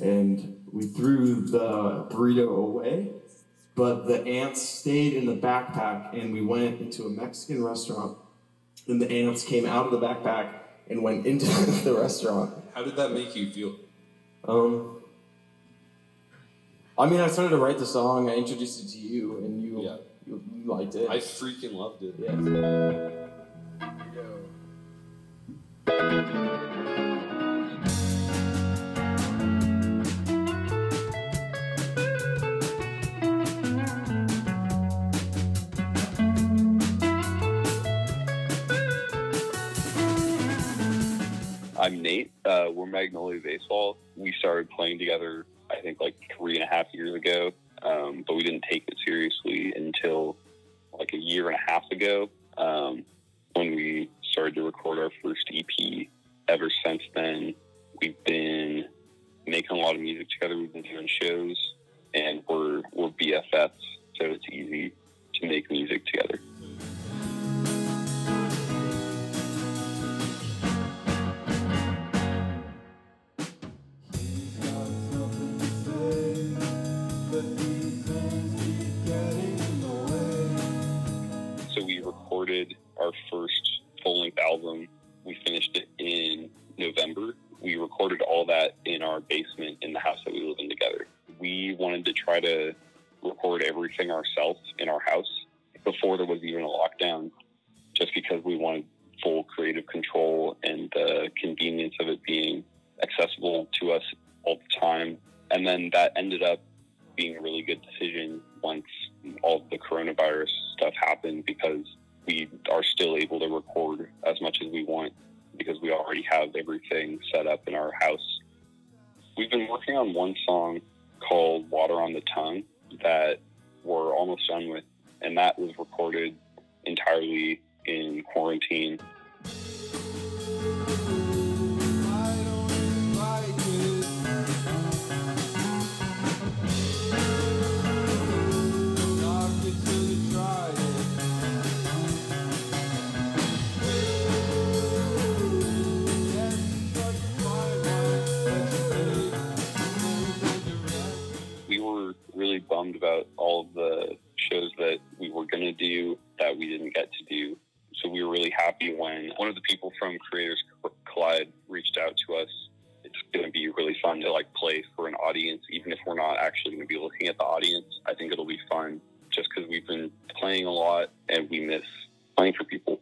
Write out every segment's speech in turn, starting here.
and we threw the burrito away, but the ants stayed in the backpack, and we went into a Mexican restaurant, and the ants came out of the backpack and went into the restaurant. How did that make you feel? I mean, I started to write the song, I introduced it to you, and you liked it. I freaking loved it. Yeah. I'm Nate. We're Magnolia Baseball. We started playing together, I think, like 3.5 years ago, but we didn't take it seriously until like a year and a half ago when we started to record our first EP. Ever since then, we've been making a lot of music together. We've been doing shows, and we're BFFs, so it's easy to make music together. So we recorded our first full-length album. We finished it in November. We recorded all that in our basement in the house that we live in together. We wanted to try to record everything ourselves in our house before there was even a lockdown, just because we wanted full creative control and the convenience of it being accessible to us all the time. And then that ended up being a really good decision once all the coronavirus stuff happened, because we are still able to record as much as we want because we already have everything set up in our house. We've been working on one song called Water on the Tongue that we're almost done with, and that was recorded entirely in quarantine. We were really bummed about all of the shows that we were going to do that we didn't get to do. So we were really happy when one of the people from Creators Collide reached out to us. It's going to be really fun to play for an audience, even if we're not actually going to be looking at the audience. I think it'll be fun just because we've been playing a lot and we miss playing for people.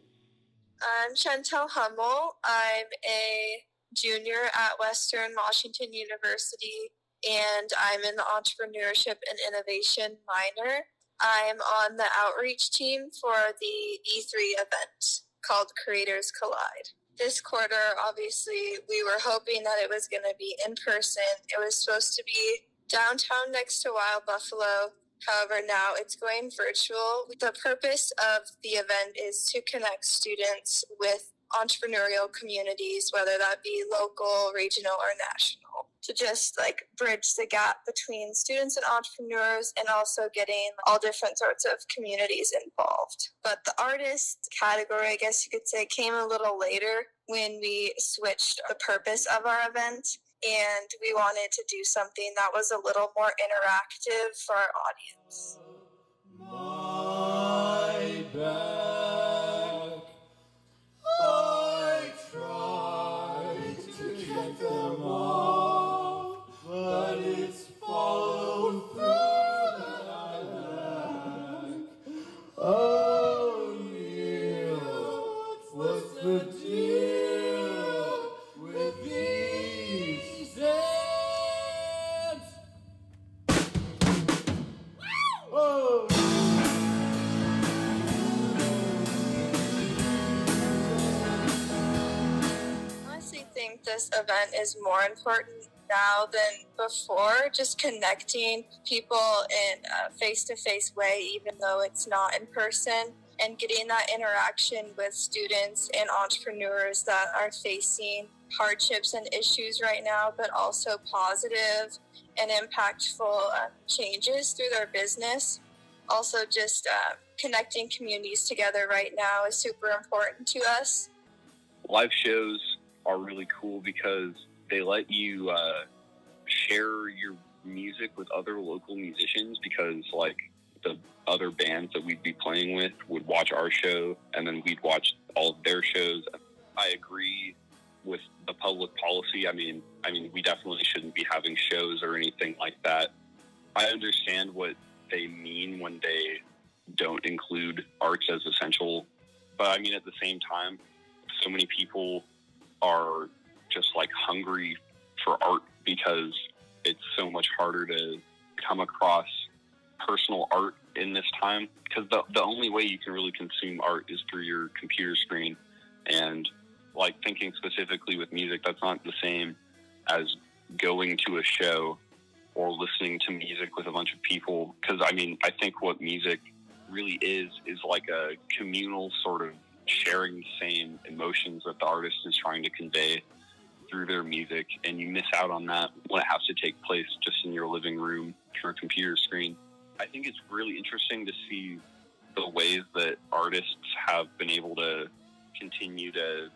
I'm Chantel Hummel. I'm a junior at Western Washington University, and I'm an Entrepreneurship and Innovation minor. I'm on the outreach team for the E3 event called Creators Collide. This quarter, obviously, we were hoping that it was going to be in person. It was supposed to be downtown next to Wild Buffalo. However, now it's going virtual. The purpose of the event is to connect students with entrepreneurial communities, whether that be local, regional, or national, to just bridge the gap between students and entrepreneurs, and also getting all different sorts of communities involved. But the artist category, I guess you could say, came a little later when we switched the purpose of our event, and we wanted to do something that was a little more interactive for our audience. My back, I tried to get them off, but it's followed through the back. Oh, Neil, what's the deal with these dance? Oh! I think this event is more important now than before, just connecting people in a face-to-face way, even though it's not in person, and getting that interaction with students and entrepreneurs that are facing hardships and issues right now, but also positive and impactful changes through their business. Also, just connecting communities together right now is super important to us. Live shows are really cool because they let you share your music with other local musicians, because like the other bands that we'd be playing with would watch our show and then we'd watch all of their shows. I agree with the public policy. I mean, we definitely shouldn't be having shows or anything like that. I understand what they mean when they don't include arts as essential, but I mean, at the same time, so many people are just like hungry for art because it's so much harder to come across personal art in this time, because the only way you can really consume art is through your computer screen. And like, thinking specifically with music, that's not the same as going to a show or listening to music with a bunch of people. Because I mean, I think what music really is like a communal sort of sharing the same emotions that the artist is trying to convey through their music, and you miss out on that when it has to take place just in your living room through a computer screen. I think it's really interesting to see the ways that artists have been able to continue to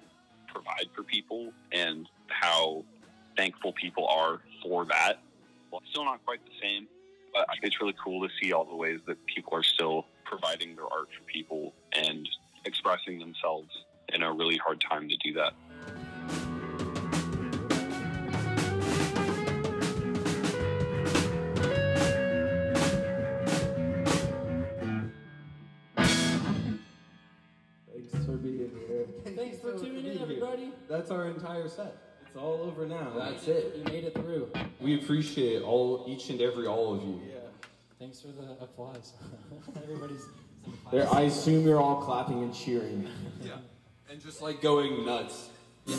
provide for people and how thankful people are for that. Well, it's still not quite the same, but it's really cool to see all the ways that people are still providing their art for people and expressing themselves in a really hard time to do that. Thanks for being here. Thanks for tuning in, everybody. That's our entire set. It's all over now. That's it. You made it through. We appreciate each and every all of you. Yeah. Thanks for the applause. Everybody's. There, I assume you're all clapping and cheering. Yeah. And just like going nuts. Yeah.